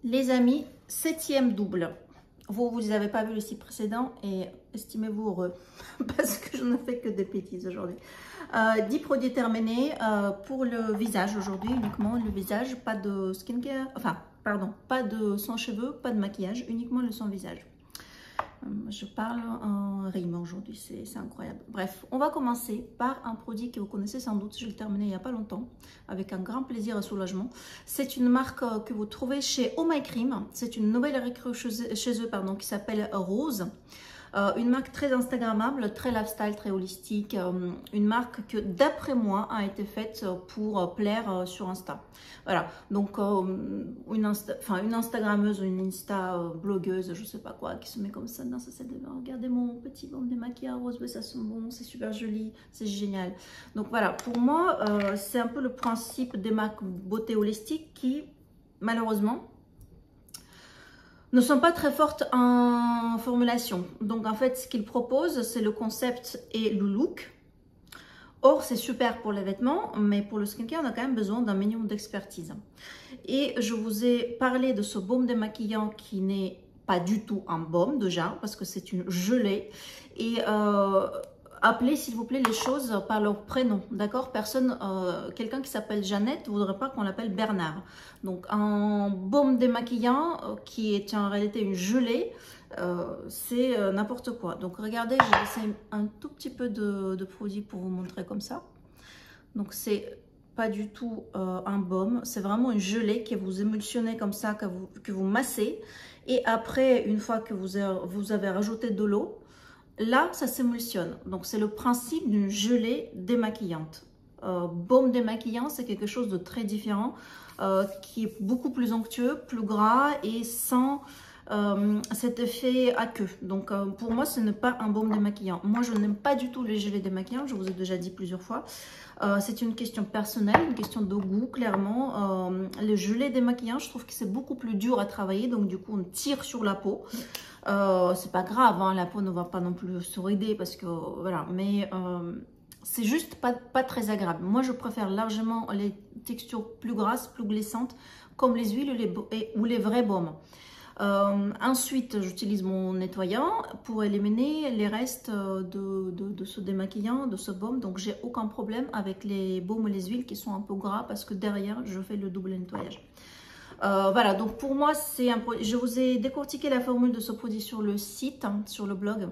Les amis, 7e double. Vous n'avez pas vu le site précédent et estimez-vous heureux parce que je ne fais que des bêtises aujourd'hui. 10 produits terminés pour le visage aujourd'hui, uniquement le visage, pas de skincare, enfin, pardon, pas de soin cheveux, pas de maquillage, uniquement le soin visage. Je parle en rime aujourd'hui, c'est incroyable. Bref, on va commencer par un produit que vous connaissez sans doute. Je l'ai terminé il n'y a pas longtemps, avec un grand plaisir et soulagement. C'est une marque que vous trouvez chez Oh My Cream. C'est une nouvelle recrue chez eux, pardon, qui s'appelle Rose. Une marque très instagrammable, très lifestyle, très holistique. Une marque que, d'après moi, a été faite pour plaire sur Insta. Voilà, donc une Instagrammeuse ou une Insta-blogueuse, je sais pas quoi, qui se met comme ça dans sa salle de bain. Regardez mon petit baume démaquillé à rose, ça sent bon, c'est super joli, c'est génial. Donc voilà, pour moi, c'est un peu le principe des marques beauté holistique qui, malheureusement, ne sont pas très fortes en formulation. Donc en fait, ce qu'ils proposent, c'est le concept et le look. Or, c'est super pour les vêtements, mais pour le skincare, on a quand même besoin d'un minimum d'expertise. Et je vous ai parlé de ce baume démaquillant qui n'est pas du tout un baume déjà, parce que c'est une gelée. Et appelez s'il vous plaît les choses par leur prénom, d'accord? Personne, quelqu'un qui s'appelle Jeannette ne voudrait pas qu'on l'appelle Bernard. Donc un baume démaquillant qui est en réalité une gelée, c'est n'importe quoi. Donc regardez, j'ai laissé un tout petit peu de produit pour vous montrer comme ça. Donc c'est pas du tout un baume, c'est vraiment une gelée que vous émulsionnez comme ça, que vous massez. Et après, une fois que vous avez rajouté de l'eau, là, ça s'émulsionne. Donc, c'est le principe d'une gelée démaquillante. Baume démaquillant, c'est quelque chose de très différent, qui est beaucoup plus onctueux, plus gras et sans cet effet aqueux. Donc, pour moi, ce n'est pas un baume démaquillant. Moi, je n'aime pas du tout les gelées démaquillantes, je vous ai déjà dit plusieurs fois. C'est une question personnelle, une question de goût, clairement. Les gelées démaquillantes, je trouve que c'est beaucoup plus dur à travailler, donc du coup, on tire sur la peau. C'est pas grave, hein, la peau ne va pas non plus se rider parce que voilà, mais c'est juste pas très agréable. Moi, je préfère largement les textures plus grasses, plus glissantes, comme les huiles ou les vrais baumes. Ensuite, j'utilise mon nettoyant pour éliminer les restes de ce démaquillant, de ce baume. Donc, j'ai aucun problème avec les baumes et les huiles qui sont un peu gras parce que derrière, je fais le double nettoyage. Voilà, donc pour moi, je vous ai décortiqué la formule de ce produit sur le site, hein, sur le blog.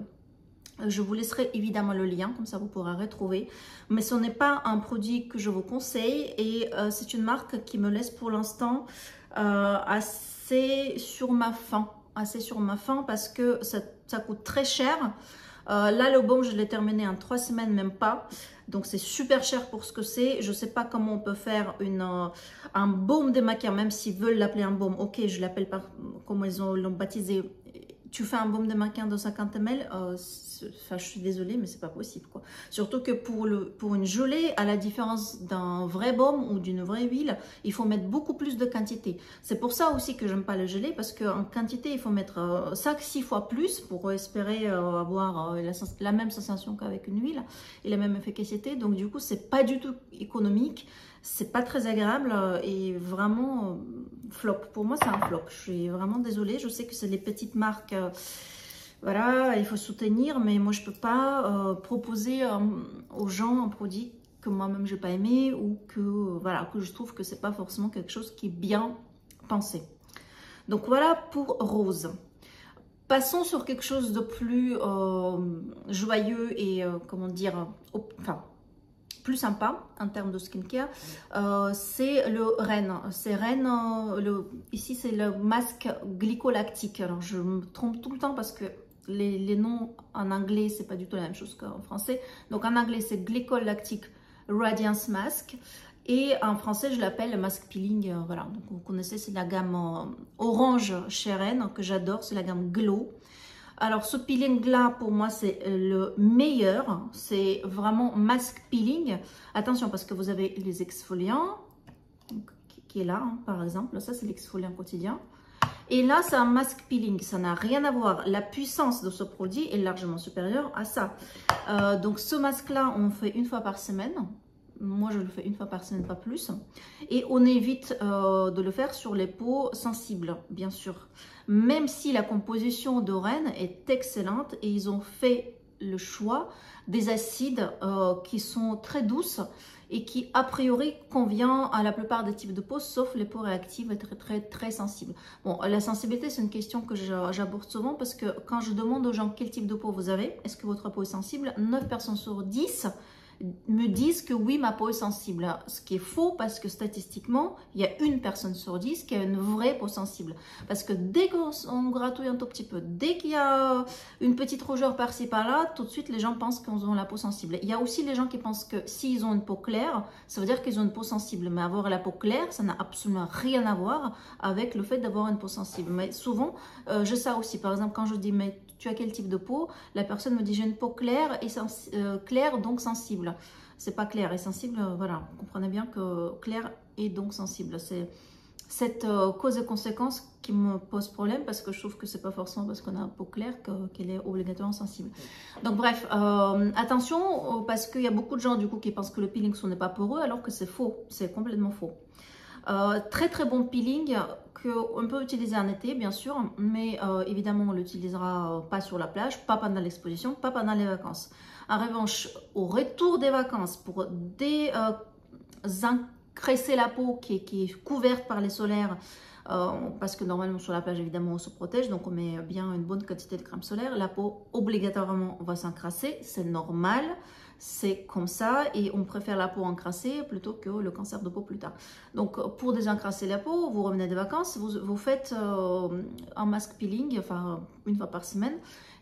Je vous laisserai évidemment le lien, comme ça vous pourrez retrouver. Mais ce n'est pas un produit que je vous conseille et c'est une marque qui me laisse pour l'instant assez sur ma faim. Assez sur ma faim parce que ça coûte très cher. Là, le baume, je l'ai terminé en 3 semaines, même pas. Donc, c'est super cher pour ce que c'est. Je ne sais pas comment on peut faire un baume démaquillant, même s'ils veulent l'appeler un baume. Ok, je l'appelle pas comme ils l'ont baptisé. Tu fais un baume démaquillant de 50 ml, enfin, je suis désolée, mais c'est pas possible, quoi. Surtout que pour une gelée, à la différence d'un vrai baume ou d'une vraie huile, il faut mettre beaucoup plus de quantité. C'est pour ça aussi que j'aime pas le gelé, parce qu'en quantité, il faut mettre 5-6 fois plus pour espérer avoir la même sensation qu'avec une huile et la même efficacité. Donc du coup, c'est pas du tout économique. C'est pas très agréable et vraiment flop. Pour moi, c'est un flop. Je suis vraiment désolée. Je sais que c'est les petites marques, voilà, il faut soutenir, mais moi, je peux pas proposer aux gens un produit que moi-même, j'ai pas aimé ou que, voilà, que je trouve que c'est pas forcément quelque chose qui est bien pensé. Donc voilà pour Rose. Passons sur quelque chose de plus joyeux et, comment dire, enfin, plus sympa en termes de skincare, c'est le Ren. C'est Ren, ici c'est le masque glycolactique. Alors je me trompe tout le temps parce que les noms en anglais c'est pas du tout la même chose qu'en français. Donc en anglais c'est Glycolactic Radiance Mask et en français je l'appelle le masque peeling. Voilà, donc vous connaissez, c'est la gamme orange chez Ren que j'adore, c'est la gamme Glow. Alors, ce peeling-là, pour moi, c'est le meilleur. C'est vraiment masque peeling. Attention, parce que vous avez les exfoliants, qui est là, hein, par exemple. Ça, c'est l'exfoliant quotidien. Et là, c'est un masque peeling. Ça n'a rien à voir. La puissance de ce produit est largement supérieure à ça. Donc, ce masque-là, on fait une fois par semaine. moi je le fais une fois par semaine, pas plus. Et on évite de le faire sur les peaux sensibles, bien sûr. Même si la composition de Ren est excellente et ils ont fait le choix des acides qui sont très douces et qui a priori convient à la plupart des types de peau, sauf les peaux réactives et très sensibles. Bon, la sensibilité, c'est une question que j'aborde souvent parce que quand je demande aux gens quel type de peau vous avez, est-ce que votre peau est sensible, 9 personnes sur 10 me disent que oui, ma peau est sensible. Ce qui est faux parce que statistiquement, il y a une personne sur 10 qui a une vraie peau sensible. Parce que dès qu'on gratouille un tout petit peu, dès qu'il y a une petite rougeur par-ci par-là, tout de suite les gens pensent qu'ils ont la peau sensible. Il y a aussi les gens qui pensent que s'ils ont une peau claire, ça veut dire qu'ils ont une peau sensible. Mais avoir la peau claire, ça n'a absolument rien à voir avec le fait d'avoir une peau sensible. Mais souvent, je sais aussi, par exemple, quand je dis mais tu as quel type de peau, la personne me dit j'ai une peau claire et claire donc sensible. C'est pas clair et sensible, voilà, vous comprenez bien que clair et donc sensible. C'est cette cause et conséquence qui me pose problème parce que je trouve que c'est pas forcément parce qu'on a une peau claire qu'elle est obligatoirement sensible. Donc bref, attention parce qu'il y a beaucoup de gens du coup qui pensent que le peeling ce n'est pas poreux alors que c'est faux, c'est complètement faux. Très bon peeling qu'on peut utiliser en été bien sûr, mais évidemment on l'utilisera pas sur la plage, pas pendant l'exposition, pas pendant les vacances. En revanche, au retour des vacances, pour désencresser la peau qui est couverte par les solaires, parce que normalement sur la plage évidemment on se protège, donc on met bien une bonne quantité de crème solaire, la peau obligatoirement va s'encrasser, c'est normal. C'est comme ça et on préfère la peau encrassée plutôt que le cancer de peau plus tard. Donc pour désencrasser la peau, vous revenez des vacances, vous faites un masque peeling, enfin une fois par semaine.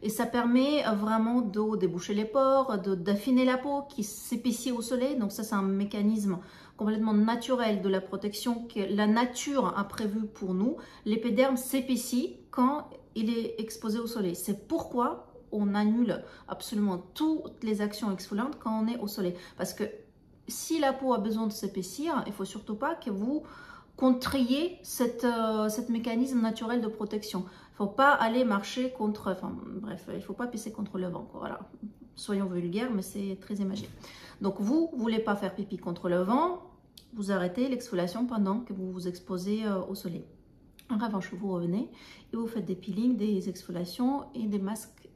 Et ça permet vraiment de déboucher les pores, d'affiner la peau qui s'épaissit au soleil. Donc ça c'est un mécanisme complètement naturel de la protection que la nature a prévu pour nous. L'épiderme s'épaissit quand il est exposé au soleil. C'est pourquoi on annule absolument toutes les actions exfoliantes quand on est au soleil. Parce que si la peau a besoin de s'épaissir, il ne faut surtout pas que vous contriez cette mécanisme naturel de protection. Il ne faut pas aller marcher contre, enfin bref, il ne faut pas pisser contre le vent, quoi, voilà. Soyons vulgaires, mais c'est très imagé. Donc vous ne voulez pas faire pipi contre le vent, vous arrêtez l'exfoliation pendant que vous vous exposez au soleil. En revanche, vous revenez et vous faites des peelings, des exfoliations et des masques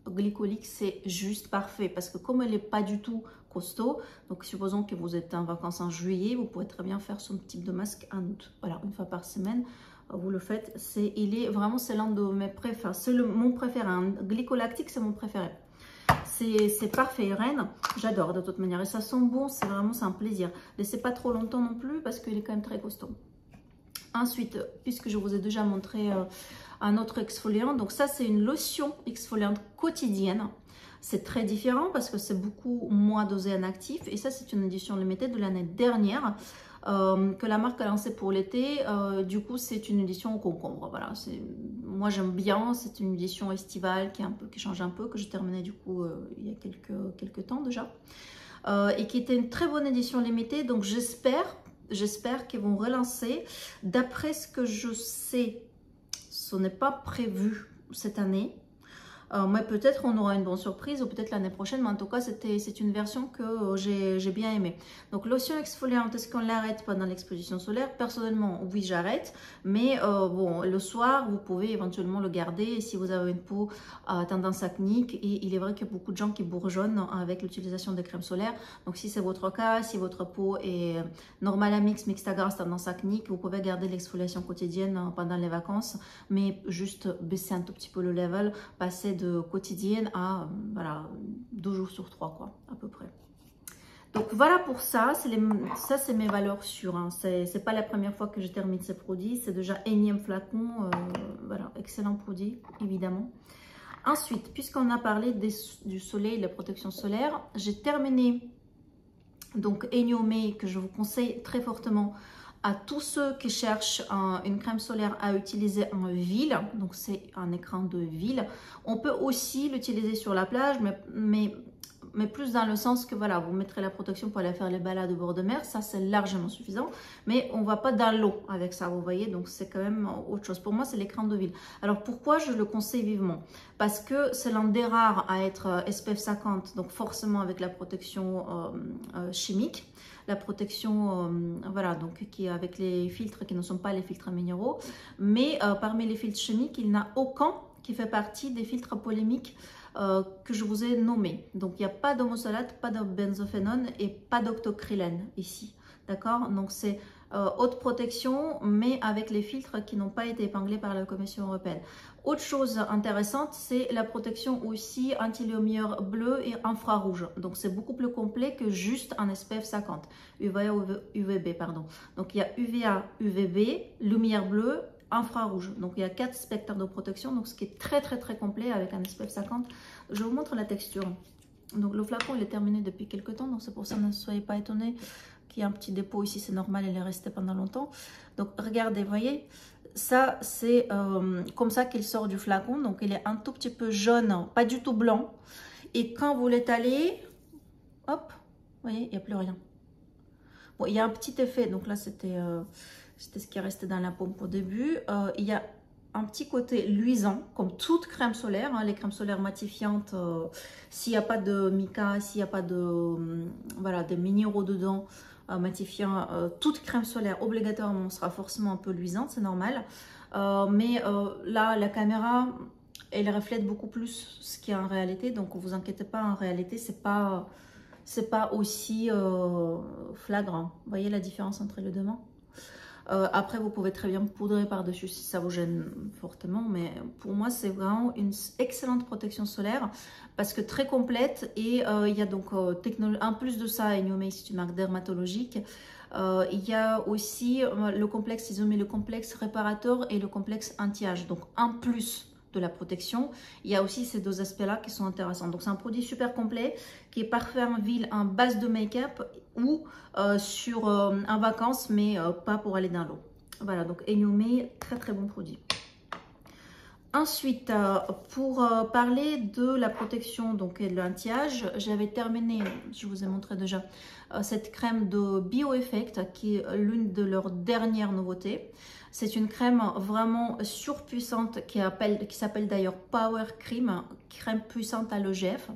glycolique, c'est juste parfait parce que comme elle n'est pas du tout costaud, donc supposons que vous êtes en vacances en juillet, vous pouvez très bien faire ce type de masque en août. Voilà, une fois par semaine, vous le faites. Il est vraiment, c'est l'un de mes préférés. C'est mon préféré. Un glycolactique, c'est mon préféré. C'est parfait, Ren. J'adore de toute manière. Et ça sent bon, c'est vraiment un plaisir. Laissez pas trop longtemps non plus parce qu'il est quand même très costaud. Ensuite, puisque je vous ai déjà montré un autre exfoliant, donc ça c'est une lotion exfoliante quotidienne. C'est très différent parce que c'est beaucoup moins dosé en actif. Et ça c'est une édition limitée de l'année dernière que la marque a lancée pour l'été. Du coup c'est une édition au concombre. Voilà, moi j'aime bien. C'est une édition estivale qui change un peu, que j'ai terminée du coup il y a quelques temps déjà. Et qui était une très bonne édition limitée. Donc j'espère qu'ils vont relancer. D'après ce que je sais, ce n'est pas prévu cette année. Mais peut-être on aura une bonne surprise ou peut-être l'année prochaine. Mais en tout cas, c'est une version que j'ai bien aimée. Donc lotion exfoliante, est-ce qu'on l'arrête pendant l'exposition solaire? Personnellement, oui, j'arrête. Mais bon, le soir, vous pouvez éventuellement le garder si vous avez une peau tendance acnique. Et il est vrai qu'il y a beaucoup de gens qui bourgeonnent avec l'utilisation des crèmes solaires. Donc si c'est votre cas, si votre peau est normale à mixte à grasse, tendance acnique, vous pouvez garder l'exfoliation quotidienne pendant les vacances. Mais juste baisser un tout petit peu le level, passer de quotidienne à voilà 2 jours sur 3 quoi à peu près. Donc voilà pour ça, c'est mes valeurs sûres, hein. C'est pas la première fois que je termine ces produits, c'est déjà énième flacon, voilà, excellent produit évidemment. Ensuite, puisqu'on a parlé du soleil, de la protection solaire, j'ai terminé donc Eniomé que je vous conseille très fortement à tous ceux qui cherchent une crème solaire à utiliser en ville. Donc c'est un écran de ville. On peut aussi l'utiliser sur la plage, mais mais plus dans le sens que voilà, vous mettrez la protection pour aller faire les balades au bord de mer, ça c'est largement suffisant, mais on va pas dans l'eau avec ça, vous voyez, donc c'est quand même autre chose. Pour moi, c'est l'écran de ville. Alors pourquoi je le conseille vivement? Parce que c'est l'un des rares à être SPF 50, donc forcément avec la protection chimique, la protection, voilà, donc qui est avec les filtres qui ne sont pas les filtres minéraux, mais parmi les filtres chimiques, il n'y en a aucun qui fait partie des filtres polémiques que je vous ai nommés. Donc il n'y a pas d'homosalate, pas de benzophénone et pas d'octocrylène ici, d'accord? Donc c'est haute protection, mais avec les filtres qui n'ont pas été épinglés par la Commission européenne. Autre chose intéressante, c'est la protection aussi anti-lumière bleue et infrarouge. Donc c'est beaucoup plus complet que juste un SPF 50, UVA ou UVB, pardon. Donc il y a UVA, UVB, lumière bleue, infrarouge. Donc il y a 4 spectres de protection, donc ce qui est très complet avec un SPF 50. Je vous montre la texture. Donc le flacon il est terminé depuis quelques temps, donc c'est pour ça ne soyez pas étonnés qu'il y ait un petit dépôt ici, c'est normal, il est resté pendant longtemps. Donc regardez, voyez, ça c'est comme ça qu'il sort du flacon, donc il est un tout petit peu jaune, pas du tout blanc, et quand vous l'étalez, hop, vous voyez, il n'y a plus rien. Bon, il y a un petit effet, donc là c'était ce qui est resté dans la paume au début. Il y a un petit côté luisant, comme toute crème solaire, hein, les crèmes solaires matifiantes, s'il n'y a pas de mica, s'il n'y a pas de, voilà, des minéraux dedans, matifiant, toute crème solaire obligatoirement sera forcément un peu luisante, c'est normal. Mais là, la caméra, elle reflète beaucoup plus ce qu'il y a en réalité, donc ne vous inquiétez pas, en réalité, c'est pas aussi flagrant. Vous voyez la différence entre les deux mains? Après, vous pouvez très bien poudrer par-dessus si ça vous gêne fortement, mais pour moi, c'est vraiment une excellente protection solaire parce que très complète. Et il y a donc, en plus de ça, Enoumei, c'est une marque dermatologique. Il y a aussi le complexe, ils ont mis le complexe réparateur et le complexe anti-âge. Donc, en plus de la protection, il y a aussi ces deux aspects-là qui sont intéressants. Donc, c'est un produit super complet qui est parfait en ville, en base de make-up ou en vacances, mais pas pour aller dans l'eau. Voilà, donc Enoumei, très bon produit. Ensuite, pour parler de la protection donc, et de l'anti-âge, j'avais terminé, je vous ai montré déjà, cette crème de Bioeffect qui est l'une de leurs dernières nouveautés. C'est une crème vraiment surpuissante qui s'appelle d'ailleurs Power Cream, crème puissante à l'EGF.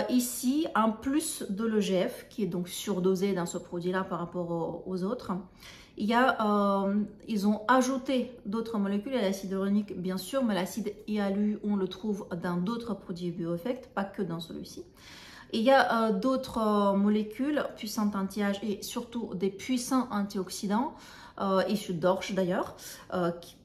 Ici, en plus de l'EGF, qui est donc surdosé dans ce produit-là par rapport aux autres, ils ont ajouté d'autres molécules. Il y a l'acide hyaluronique, bien sûr, mais l'acide HyaLu, on le trouve dans d'autres produits Bioeffect, pas que dans celui-ci. Il y a d'autres molécules puissantes anti-âge et surtout des puissants antioxydants, issus d'orge d'ailleurs,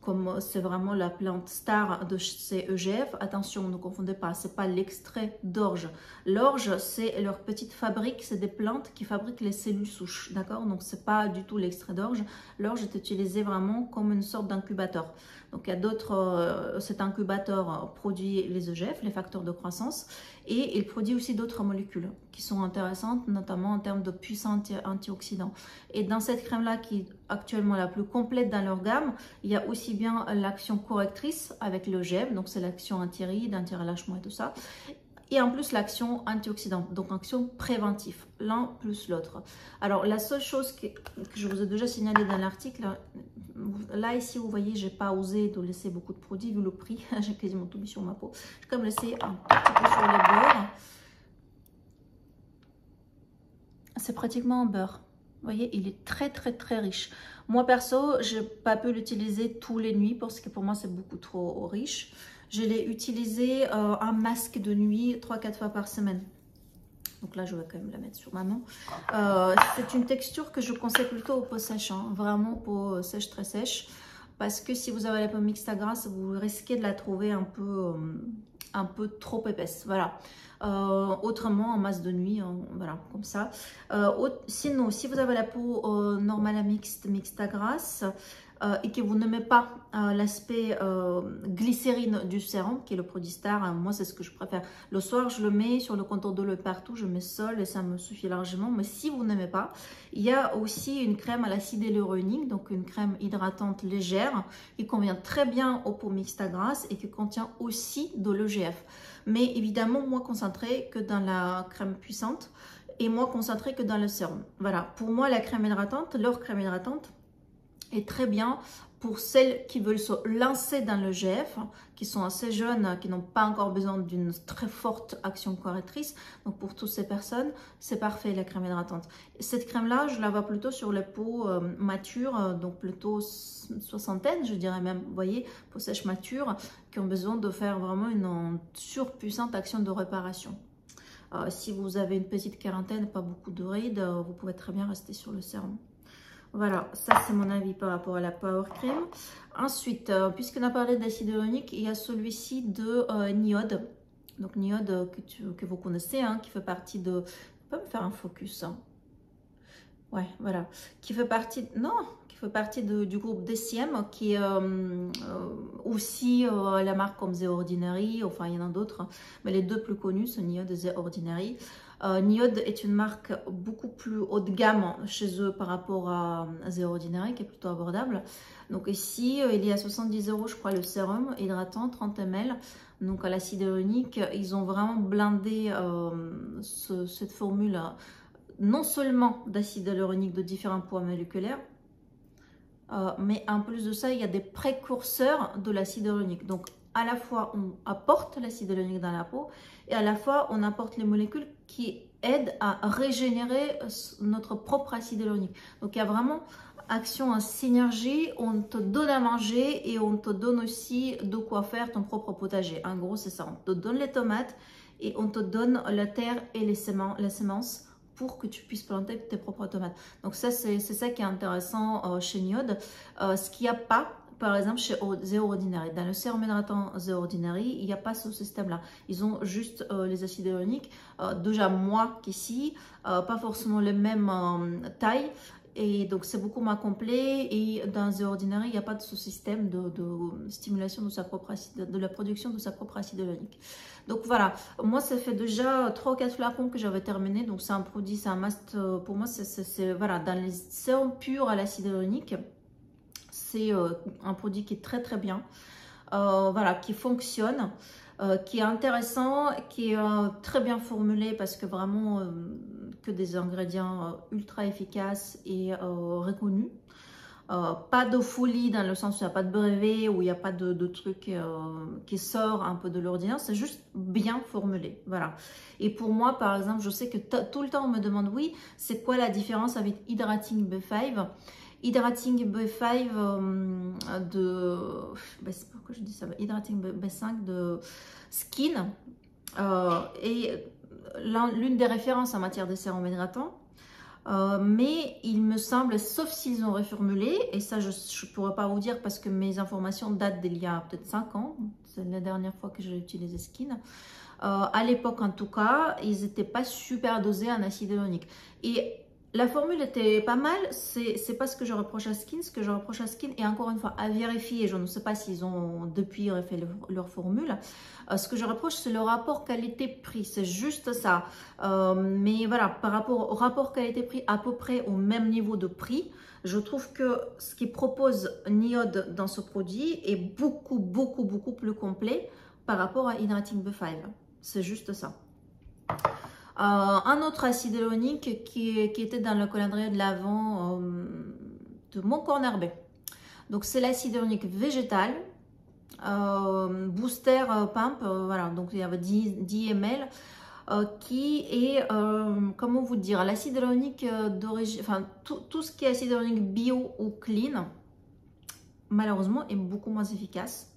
comme c'est vraiment la plante star de ces EGF. Attention, ne confondez pas, c'est pas l'extrait d'orge. L'orge, c'est leur petite fabrique, c'est des plantes qui fabriquent les cellules souches, d'accord? Donc c'est pas du tout l'extrait d'orge. L'orge est utilisé vraiment comme une sorte d'incubateur. Donc il y a d'autres, cet incubateur produit les EGF, les facteurs de croissance, et il produit aussi d'autres molécules qui sont intéressantes, notamment en termes de puissants antioxydants. Et dans cette crème-là, qui est actuellement la plus complète dans leur gamme, il y a aussi bien l'action correctrice avec l'EGF, donc c'est l'action anti-rides, anti-relâchement et tout ça, et en plus l'action antioxydante, donc action préventive, l'un plus l'autre. Alors la seule chose que je vous ai déjà signalé dans l'article, là ici vous voyez, j'ai pas osé de laisser beaucoup de produits vu le prix, j'ai quasiment tout mis sur ma peau. J'ai quand même laissé un petit peu sur les beurres. C'est pratiquement un beurre. Vous voyez, il est très riche. Moi perso, j'ai pas pu l'utiliser tous les nuits parce que pour moi c'est beaucoup trop riche. Je l'ai utilisé un masque de nuit 3-4 fois par semaine. Donc là, je vais quand même la mettre sur ma main. C'est une texture que je conseille plutôt aux peaux sèches, hein, vraiment peau sèche, très sèche. Parce que si vous avez la peau mixte à grasse, vous risquez de la trouver un peu trop épaisse. Voilà. Autrement, en masse de nuit, voilà, comme ça. Sinon, si vous avez la peau normale à mixte à grasse, et que vous n'aimez pas l'aspect glycérine du sérum, qui est le produit star, moi c'est ce que je préfère. Le soir, je le mets sur le contour de l'œil partout, je mets seul et ça me suffit largement. Mais si vous n'aimez pas, il y a aussi une crème à l'acide hyaluronique, donc une crème hydratante légère, qui convient très bien aux peaux mixtes à grasse et qui contient aussi de l'EGF. Mais évidemment, moins concentré que dans la crème puissante et moins concentré que dans le sérum. Voilà, pour moi, la crème hydratante, leur crème hydratante, est très bien pour celles qui veulent se lancer dans le GF, qui sont assez jeunes, qui n'ont pas encore besoin d'une très forte action correctrice. Donc pour toutes ces personnes, c'est parfait la crème hydratante. Cette crème-là, je la vois plutôt sur les peaux matures, donc plutôt soixantaine, je dirais même, vous voyez, peaux sèches matures, qui ont besoin de faire vraiment une surpuissante action de réparation. Si vous avez une petite quarantaine, pas beaucoup de rides, vous pouvez très bien rester sur le sérum. Voilà, ça c'est mon avis par rapport à la Power Cream. Ensuite, puisqu'on a parlé d'acide hyaluronique, il y a celui-ci de Niode. Donc Niode que vous connaissez, hein, qui fait partie de... On peut me faire un focus. Hein. Ouais, voilà. Qui fait partie... Non, qui fait partie du groupe DCM, qui est aussi la marque comme The Ordinary. Enfin, il y en a d'autres. Hein, mais les deux plus connus sont Niode et The Ordinary. Niode est une marque beaucoup plus haut de gamme chez eux par rapport à The Ordinary, qui est plutôt abordable. Donc ici, il y a 70 €, je crois, le sérum hydratant, 30 ml. Donc à l'acide hyaluronique, ils ont vraiment blindé cette formule, non seulement d'acide hyaluronique de différents poids moléculaires, mais en plus de ça, il y a des précurseurs de l'acide hyaluronique. Donc à la fois, on apporte l'acide hyaluronique dans la peau et à la fois, on apporte les molécules qui aident à régénérer notre propre acide hyaluronique. Donc, il y a vraiment action en synergie. On te donne à manger et on te donne aussi de quoi faire ton propre potager. En gros, c'est ça. On te donne les tomates et on te donne la terre et les semences pour que tu puisses planter tes propres tomates. Donc, ça, c'est ça qui est intéressant chez Niode. Ce qu'il n'y a pas, par exemple, chez The Ordinary. Dans le sérum hydratant The Ordinary, il n'y a pas ce système-là. Ils ont juste les acides hyaluroniques, déjà moins qu'ici, pas forcément les mêmes tailles. Et donc, c'est beaucoup moins complet. Et dans The Ordinary, il n'y a pas de ce système de stimulation de, de la production de sa propre acide hyaluronique. Donc, voilà. Moi, ça fait déjà 3 ou 4 flacons que j'avais terminé. Donc, c'est un produit, c'est un must. Pour moi, c'est voilà, dans les sérums purs à l'acide hyaluronique, c'est un produit qui est très très bien, voilà, qui fonctionne, qui est intéressant, qui est très bien formulé parce que vraiment que des ingrédients ultra efficaces et reconnus. Pas de folie dans le sens où il n'y a pas de brevet, où il n'y a pas de truc qui sort un peu de l'ordinaire, c'est juste bien formulé, voilà. Et pour moi, par exemple, je sais que tout le temps on me demande, oui, c'est quoi la différence avec Hydrating B5? Hydrating B5 c'est pourquoi je dis ça, Hydrating B5 de Skin est l'une des références en matière de sérum hydratant. Mais il me semble, sauf s'ils ont reformulé, et ça je ne pourrais pas vous dire parce que mes informations datent d'il y a peut-être 5 ans, c'est la dernière fois que j'ai utilisé Skin. À l'époque en tout cas, ils n'étaient pas super dosés en acide hyaluronique. Et la formule était pas mal, c'est pas ce que je reproche à Skin. Ce que je reproche à Skin, et encore une fois à vérifier, je ne sais pas s'ils ont depuis refait leur formule. Ce que je reproche, c'est le rapport qualité-prix, c'est juste ça. Mais voilà, par rapport au rapport qualité-prix, à peu près au même niveau de prix, je trouve que ce qu'il propose Niode dans ce produit est beaucoup plus complet par rapport à Hydrating B5. C'est juste ça. Un autre acide hyaluronique qui était dans le calendrier de l'Avent de mon corner B. Donc c'est l'acide hyaluronique végétal, booster pump, voilà, donc il y avait 10 ml, qui est, comment vous dire, l'acide hyaluronique d'origine, enfin tout ce qui est acide hyaluronique bio ou clean, malheureusement est beaucoup moins efficace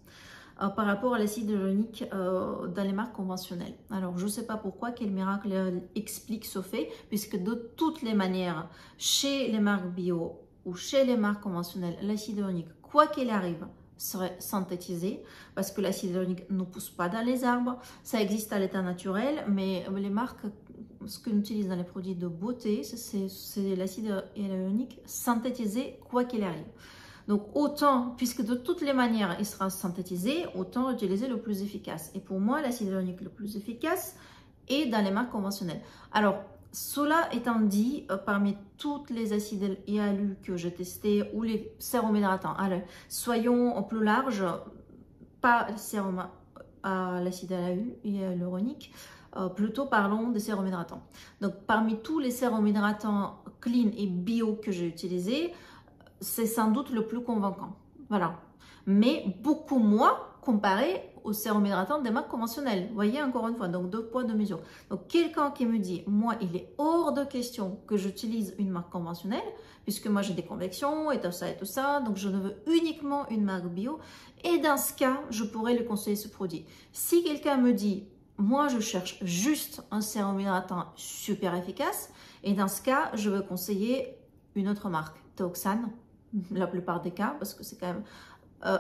par rapport à l'acide hyaluronique dans les marques conventionnelles. Alors, je ne sais pas pourquoi, quel miracle explique ce fait, puisque de toutes les manières, chez les marques bio ou chez les marques conventionnelles, l'acide hyaluronique, quoi qu'il arrive, serait synthétisé, parce que l'acide hyaluronique ne pousse pas dans les arbres, ça existe à l'état naturel, mais les marques, ce qu'on utilise dans les produits de beauté, c'est l'acide hyaluronique synthétisé, quoi qu'il arrive. Donc autant, puisque de toutes les manières il sera synthétisé, autant utiliser le plus efficace. Et pour moi, l'acide hyaluronique le plus efficace est dans les marques conventionnelles. Alors, cela étant dit, parmi toutes les acides hyaluroniques que j'ai testés ou les sérums hydratants, alors soyons plus larges, pas le sérum à l'acide hyaluronique, plutôt parlons des sérums hydratants. Donc parmi tous les sérums hydratants clean et bio que j'ai utilisés, c'est sans doute le plus convaincant. Voilà. Mais beaucoup moins comparé aux sérums hydratants des marques conventionnelles. Vous voyez, encore une fois, donc 2 poids, 2 mesures. Donc quelqu'un qui me dit, moi, il est hors de question que j'utilise une marque conventionnelle, puisque moi j'ai des convections et tout ça, donc je ne veux uniquement une marque bio. Et dans ce cas, je pourrais lui conseiller ce produit. Si quelqu'un me dit, moi je cherche juste un sérum hydratant super efficace, et dans ce cas, je vais conseiller une autre marque, Teoxane, la plupart des cas, parce que c'est quand même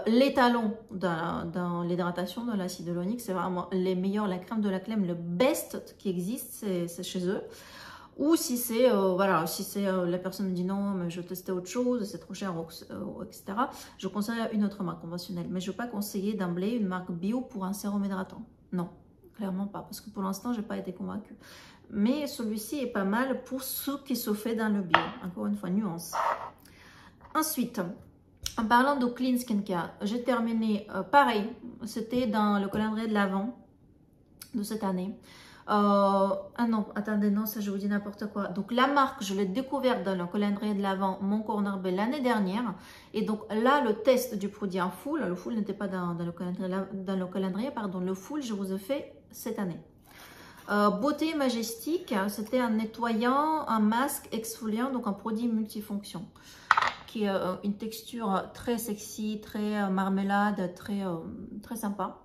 l'étalon dans l'hydratation de l'acide hyaluronique, c'est vraiment les meilleurs, la crème de la crème, le best qui existe, c'est chez eux. Ou si c'est, voilà, si c'est la personne me dit non, mais je testais autre chose, c'est trop cher, etc. Je conseillerais une autre marque conventionnelle. Mais je ne vais pas conseiller d'emblée une marque bio pour un sérum hydratant. Non, clairement pas, parce que pour l'instant, je n'ai pas été convaincue. Mais celui-ci est pas mal pour ce qui se fait dans le bio. Encore une fois, nuance. Ensuite, en parlant de Clean Skincare, j'ai terminé, pareil, c'était dans le calendrier de l'Avent de cette année. Ah non, attendez, non, ça je vous dis n'importe quoi. Donc la marque, je l'ai découverte dans le calendrier de l'Avent, Mon Corner Belle, l'année dernière. Et donc là, le test du produit en full, le full n'était pas dans le calendrier, pardon, le full, je vous ai fait cette année. Beauté Majestic, c'était un nettoyant, un masque exfoliant, donc un produit multifonction, qui a une texture très sexy, très marmelade, très sympa.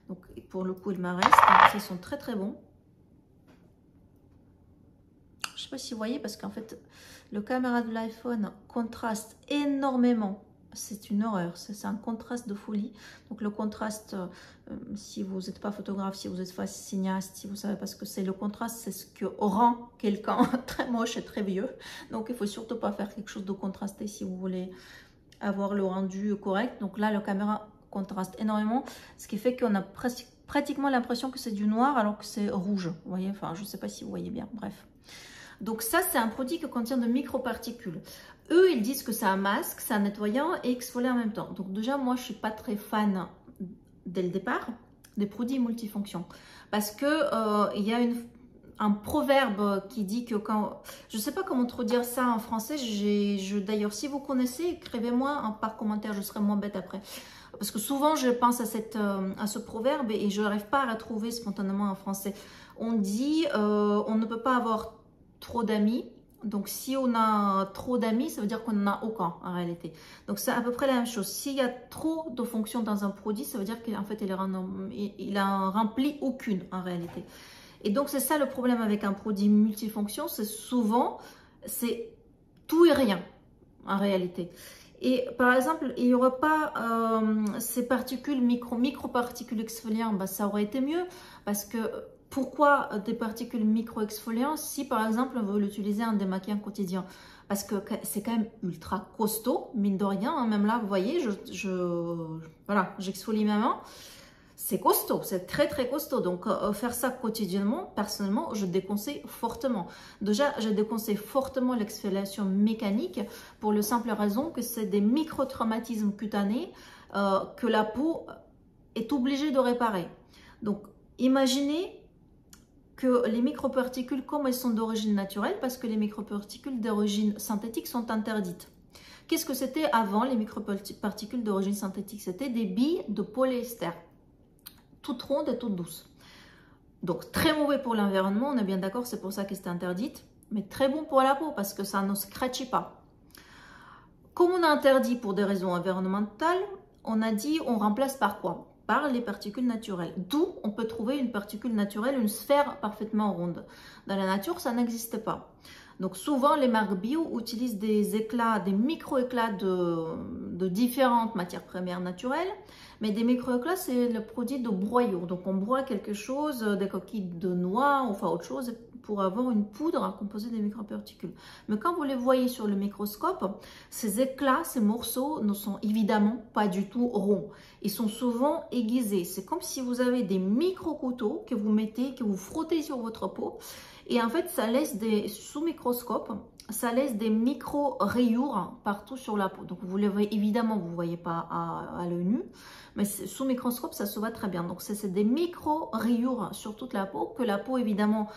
Donc pour le coup, il m'en reste. Ils sont très très bons. Je ne sais pas si vous voyez, parce qu'en fait, le caméra de l'iPhone contraste énormément. C'est une horreur, c'est un contraste de folie. Donc le contraste, si vous n'êtes pas photographe, si vous êtes pas cinéaste, si vous ne savez pas ce que c'est, le contraste, c'est ce que rend quelqu'un très moche et très vieux. Donc il ne faut surtout pas faire quelque chose de contrasté si vous voulez avoir le rendu correct. Donc là, le caméra contraste énormément, ce qui fait qu'on a pratiquement l'impression que c'est du noir alors que c'est rouge. Vous voyez, enfin, je ne sais pas si vous voyez bien, bref. Donc ça, c'est un produit qui contient de microparticules. Eux, ils disent que c'est un masque, c'est un nettoyant et exfoliant en même temps. Donc déjà, moi, je ne suis pas très fan, dès le départ, des produits multifonctions. Parce que il y a un proverbe qui dit que quand... Je ne sais pas comment trop dire ça en français. D'ailleurs, si vous connaissez, écrivez-moi par commentaire, je serai moins bête après. Parce que souvent, je pense à ce proverbe et je n'arrive pas à retrouver spontanément en français. On dit, on ne peut pas avoir trop d'amis. Donc, si on a trop d'amis, ça veut dire qu'on n'en a aucun en réalité. Donc, c'est à peu près la même chose. S'il y a trop de fonctions dans un produit, ça veut dire qu'en fait, il en remplit aucune en réalité. Et donc, c'est ça le problème avec un produit multifonction. C'est souvent, c'est tout et rien en réalité. Et par exemple, il n'y aurait pas ces particules, microparticules exfoliantes, bah, ça aurait été mieux parce que pourquoi des particules micro-exfoliantes si par exemple on veut l'utiliser en démaquillant quotidien? Parce que c'est quand même ultra costaud, mine de rien, hein. Même là, vous voyez, voilà, j'exfolie ma main. C'est costaud, c'est très très costaud. Donc faire ça quotidiennement, personnellement, je déconseille fortement. Déjà, je déconseille fortement l'exfoliation mécanique pour la simple raison que c'est des micro-traumatismes cutanés que la peau est obligée de réparer. Donc imaginez que les microparticules, comme elles sont d'origine naturelle, parce que les microparticules d'origine synthétique sont interdites. Qu'est-ce que c'était avant les microparticules d'origine synthétique? C'était des billes de polyester, toutes rondes et toutes douces. Donc très mauvais pour l'environnement, on est bien d'accord, c'est pour ça que c'était interdite, mais très bon pour la peau parce que ça ne scratchit pas. Comme on a interdit pour des raisons environnementales, on a dit on remplace par quoi? Par les particules naturelles. D'où on peut trouver une particule naturelle, une sphère parfaitement ronde. Dans la nature, ça n'existe pas. Donc souvent les marques bio utilisent des éclats, des micro-éclats de différentes matières premières naturelles, mais des micro-éclats c'est le produit de broyaux. Donc on broie quelque chose, des coquilles de noix, enfin autre chose, pour avoir une poudre composée des microparticules. Mais quand vous les voyez sur le microscope, ces éclats, ces morceaux ne sont évidemment pas du tout ronds. Ils sont souvent aiguisés. C'est comme si vous avez des micro-couteaux que vous mettez, que vous frottez sur votre peau. Et en fait, ça laisse sous microscope, ça laisse des micro-rayures partout sur la peau. Donc vous les voyez, évidemment, vous ne voyez pas à l'œil nu, mais sous microscope, ça se voit très bien. Donc c'est des micro-rayures sur toute la peau, que la peau, évidemment,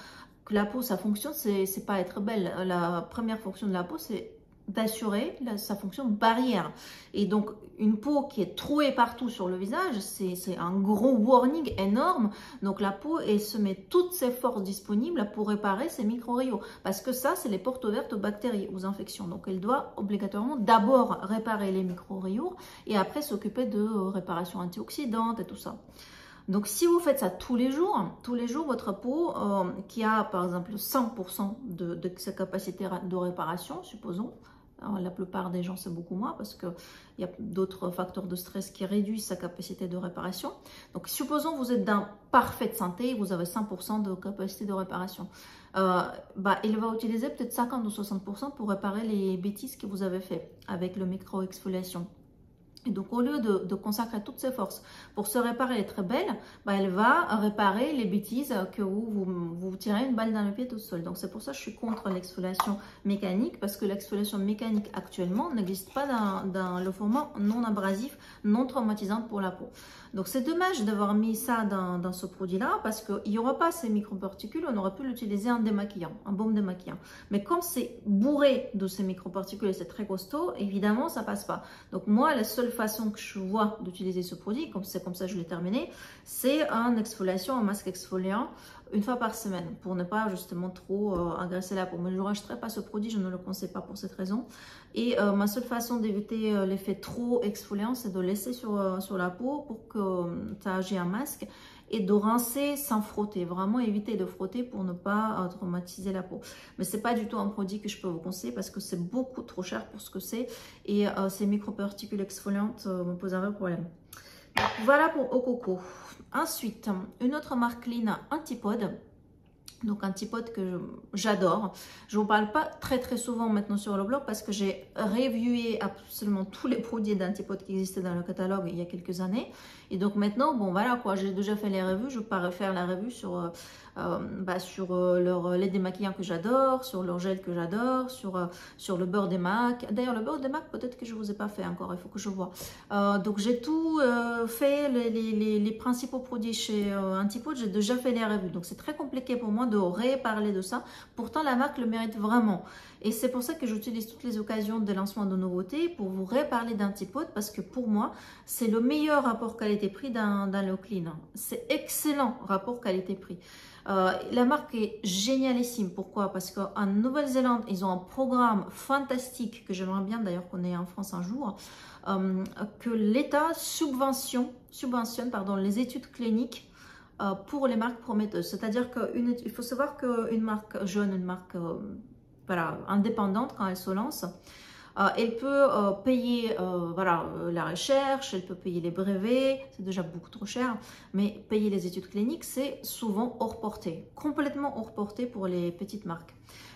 que la peau, sa fonction, c'est pas être belle. La première fonction de la peau, c'est d'assurer sa fonction barrière. Et donc, une peau qui est trouée partout sur le visage, c'est un gros warning énorme. Donc, la peau, elle se met toutes ses forces disponibles pour réparer ces micro-rayures. Parce que ça, c'est les portes ouvertes aux bactéries, aux infections. Donc, elle doit obligatoirement d'abord réparer les micro-rayures et après s'occuper de réparation antioxydante et tout ça. Donc, si vous faites ça tous les jours, votre peau, qui a par exemple 100% de sa capacité de réparation, supposons, alors, la plupart des gens, c'est beaucoup moins parce qu'il y a d'autres facteurs de stress qui réduisent sa capacité de réparation. Donc, supposons que vous êtes dans parfaite santé, vous avez 100% de capacité de réparation. Il va utiliser peut-être 50 ou 60% pour réparer les bêtises que vous avez faites avec le micro-exfoliation. Et donc, au lieu de consacrer toutes ses forces pour se réparer et être belle, elle va réparer les bêtises que vous tirez une balle dans le pied tout seul. Donc, c'est pour ça que je suis contre l'exfoliation mécanique, parce que l'exfoliation mécanique actuellement n'existe pas dans le format non abrasif, non traumatisant pour la peau. Donc, c'est dommage d'avoir mis ça dans ce produit-là, parce qu'il n'y aura pas ces microparticules, on aurait pu l'utiliser en démaquillant, en baume démaquillant. Mais comme c'est bourré de ces microparticules et c'est très costaud, évidemment, ça passe pas. Donc, moi, la seule façon que je vois d'utiliser ce produit, comme c'est comme ça que je l'ai terminé, c'est un exfoliation, un masque exfoliant une fois par semaine pour ne pas justement trop agresser la peau. Mais je ne rachèterai pas ce produit, je ne le conseille pas pour cette raison. Et ma seule façon d'éviter l'effet trop exfoliant, c'est de laisser sur la peau pour que ça agisse un masque et de rincer sans frotter. Vraiment éviter de frotter pour ne pas traumatiser la peau. Mais ce n'est pas du tout un produit que je peux vous conseiller parce que c'est beaucoup trop cher pour ce que c'est. Et ces microparticules exfoliantes me posent un vrai problème. Donc, voilà pour Ococo. Ensuite, une autre marque Clean, Antipode. Donc Antipode que j'adore. Je ne vous parle pas très souvent maintenant sur le blog parce que j'ai reviewé absolument tous les produits d'Antipode qui existaient dans le catalogue il y a quelques années. Et donc maintenant, bon voilà quoi, j'ai déjà fait les revues, je ne vais pas refaire la revue sur leur lait démaquillant que j'adore, sur leur gel que j'adore, sur le beurre d'Emac. D'ailleurs, le beurre d'Emac, peut-être que je ne vous ai pas fait encore, il faut que je vois. Donc j'ai tout fait, les principaux produits chez Antipode, j'ai déjà fait les revues. Donc c'est très compliqué pour moi de reparler de ça. Pourtant, la marque le mérite vraiment. Et c'est pour ça que j'utilise toutes les occasions de lancement de nouveautés pour vous reparler d'Antipode parce que pour moi, c'est le meilleur rapport qualité-prix dans le clean. C'est excellent rapport qualité-prix. La marque est génialissime. Pourquoi? Parce qu'en Nouvelle-Zélande, ils ont un programme fantastique que j'aimerais bien d'ailleurs qu'on ait en France un jour, que l'État subventionne les études cliniques pour les marques prometteuses. C'est-à-dire qu'il faut savoir qu'une marque jeune, une marque indépendante, quand elle se lance, elle peut payer la recherche, elle peut payer les brevets, c'est déjà beaucoup trop cher, mais payer les études cliniques, c'est souvent hors portée, complètement hors portée pour les petites marques.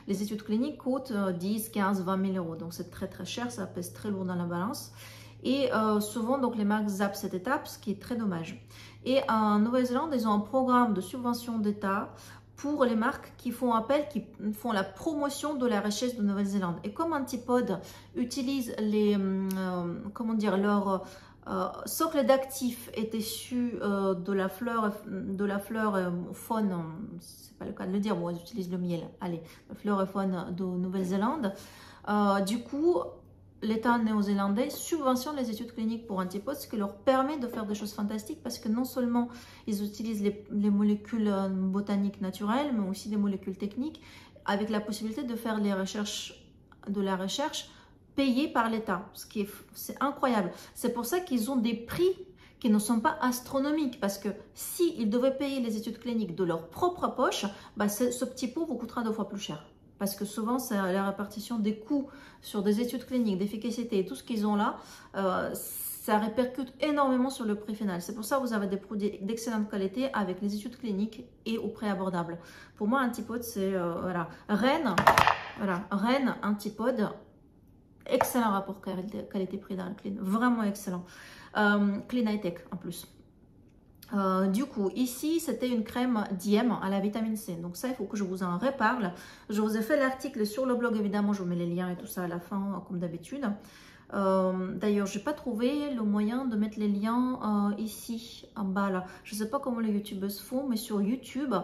Les études cliniques coûtent 10, 15, 20 000 euros, donc c'est très cher, ça pèse très lourd dans la balance. Et souvent, donc, les marques zappent cette étape, ce qui est très dommage. Et en Nouvelle-Zélande, ils ont un programme de subvention d'État pour les marques qui font appel, qui font la promotion de la richesse de Nouvelle-Zélande. Et comme Antipode utilise leur socle d'actifs est issu de la fleur faune, c'est pas le cas de le dire, bon, ils utilisent le miel, allez, la fleur et faune de Nouvelle-Zélande. Du coup, l'État néo-zélandais subventionne les études cliniques pour Antipode, ce qui leur permet de faire des choses fantastiques parce que non seulement ils utilisent les molécules botaniques naturelles, mais aussi des molécules techniques avec la possibilité de faire de la recherche payée par l'État, c'est incroyable. C'est pour ça qu'ils ont des prix qui ne sont pas astronomiques parce que s'ils devaient payer les études cliniques de leur propre poche, ce petit pot vous coûtera 2 fois plus cher. Parce que souvent, c'est la répartition des coûts sur des études cliniques, d'efficacité et tout ce qu'ils ont là, ça répercute énormément sur le prix final. C'est pour ça que vous avez des produits d'excellente qualité avec les études cliniques et au prix abordable. Pour moi, Antipode, c'est voilà. Rennes, Antipode, excellent rapport qualité-prix dans le clean, vraiment excellent. Clean High Tech en plus. Du coup, ici, c'était une crème Diem à la vitamine C. Donc ça, il faut que je vous en reparle. Je vous ai fait l'article sur le blog, évidemment, je vous mets les liens et tout ça à la fin, comme d'habitude. D'ailleurs, je n'ai pas trouvé le moyen de mettre les liens ici, en bas, là. Je ne sais pas comment les youtubeuses font, mais sur YouTube,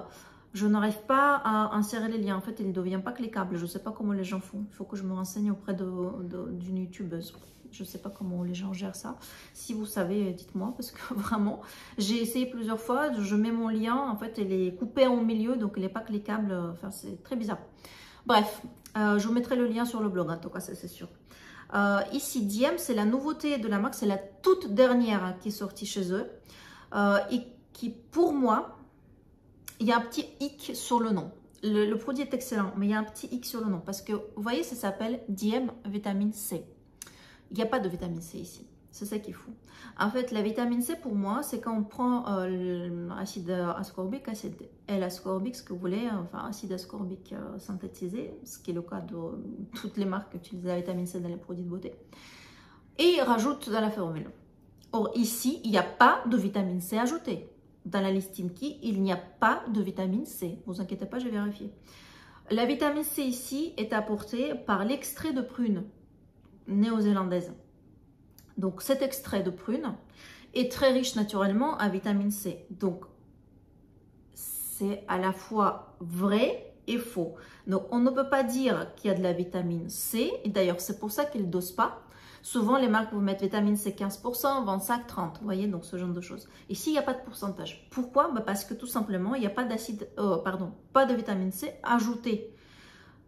je n'arrive pas à insérer les liens. En fait, il ne devient pas cliquable. Je ne sais pas comment les gens font. Il faut que je me renseigne auprès d'une youtubeuse. Je ne sais pas comment les gens gèrent ça. Si vous savez, dites-moi, parce que vraiment, j'ai essayé plusieurs fois. Je mets mon lien, en fait, il est coupé au milieu, donc il n'est pas cliquable. Enfin, c'est très bizarre. Bref, je vous mettrai le lien sur le blog, en tout cas, ça c'est sûr. Ici, Diem, c'est la nouveauté de la marque. C'est la toute dernière qui est sortie chez eux. Et qui, pour moi, il y a un petit hic sur le nom. Le produit est excellent, mais il y a un petit hic sur le nom. Parce que, vous voyez, ça s'appelle Diem Vitamine C. Il n'y a pas de vitamine C ici. C'est ça qui est fou. En fait, la vitamine C, pour moi, c'est quand on prend l'acide ascorbique, acide L-ascorbique, ce que vous voulez, enfin, acide ascorbique synthétisé, ce qui est le cas de toutes les marques qui utilisent la vitamine C dans les produits de beauté, et rajoute dans la formule. Or, ici, il n'y a pas de vitamine C ajoutée. Dans la liste Inki, il n'y a pas de vitamine C. Ne vous inquiétez pas, j'ai vérifié. La vitamine C ici est apportée par l'extrait de prune néo-zélandaise. Donc cet extrait de prune est très riche naturellement en vitamine C. Donc c'est à la fois vrai et faux. Donc on ne peut pas dire qu'il y a de la vitamine C. Et d'ailleurs c'est pour ça qu'ils ne dosent pas. Souvent les marques vous mettent vitamine C 15%, 25, 30. Vous voyez, donc ce genre de choses. Ici il n'y a pas de pourcentage. Pourquoi? Parce que tout simplement il n'y a pas d'acide, pas de vitamine C ajoutée.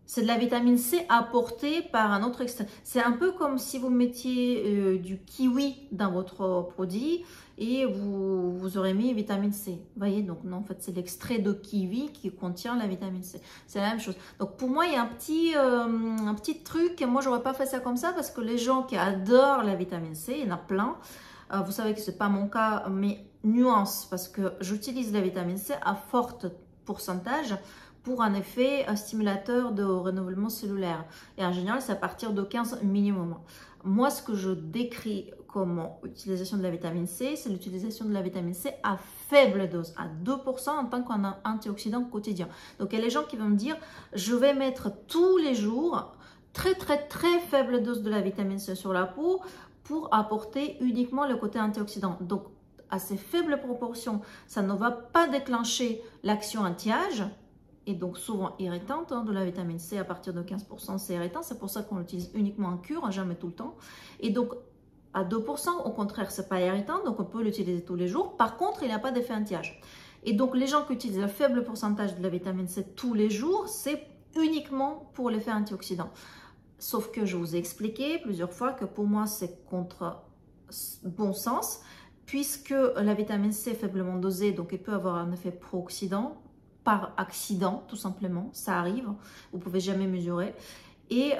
C'est de la vitamine C apportée par un autre extrait. C'est un peu comme si vous mettiez du kiwi dans votre produit et vous aurez mis vitamine C. Vous voyez, donc non, en fait, c'est l'extrait de kiwi qui contient la vitamine C. C'est la même chose. Donc pour moi, il y a un petit truc. Et moi, je n'aurais pas fait ça comme ça parce que les gens qui adorent la vitamine C, il y en a plein. Vous savez que ce n'est pas mon cas, mais nuance, parce que j'utilise la vitamine C à forte pourcentage pour un effet stimulateur de renouvellement cellulaire. Et en général, c'est à partir de 15 minimum. Moi, ce que je décris comme utilisation de la vitamine C, c'est l'utilisation de la vitamine C à faible dose, à 2% en tant qu'antioxydant quotidien. Donc, il y a les gens qui vont me dire, je vais mettre tous les jours très faible dose de la vitamine C sur la peau pour apporter uniquement le côté antioxydant. Donc, à ces faibles proportions, ça ne va pas déclencher l'action anti-âge, et donc souvent irritante, de la vitamine C à partir de 15%, c'est irritant. C'est pour ça qu'on l'utilise uniquement en cure, jamais tout le temps. Et donc à 2%, au contraire, c'est pas irritant, donc on peut l'utiliser tous les jours. Par contre, il n'y a pas d'effet anti-âge. Et donc les gens qui utilisent le faible pourcentage de la vitamine C tous les jours, c'est uniquement pour l'effet antioxydant. Sauf que je vous ai expliqué plusieurs fois que pour moi, c'est contre bon sens, puisque la vitamine C est faiblement dosée, donc elle peut avoir un effet pro-oxydant, par accident, tout simplement, ça arrive, vous ne pouvez jamais mesurer. Et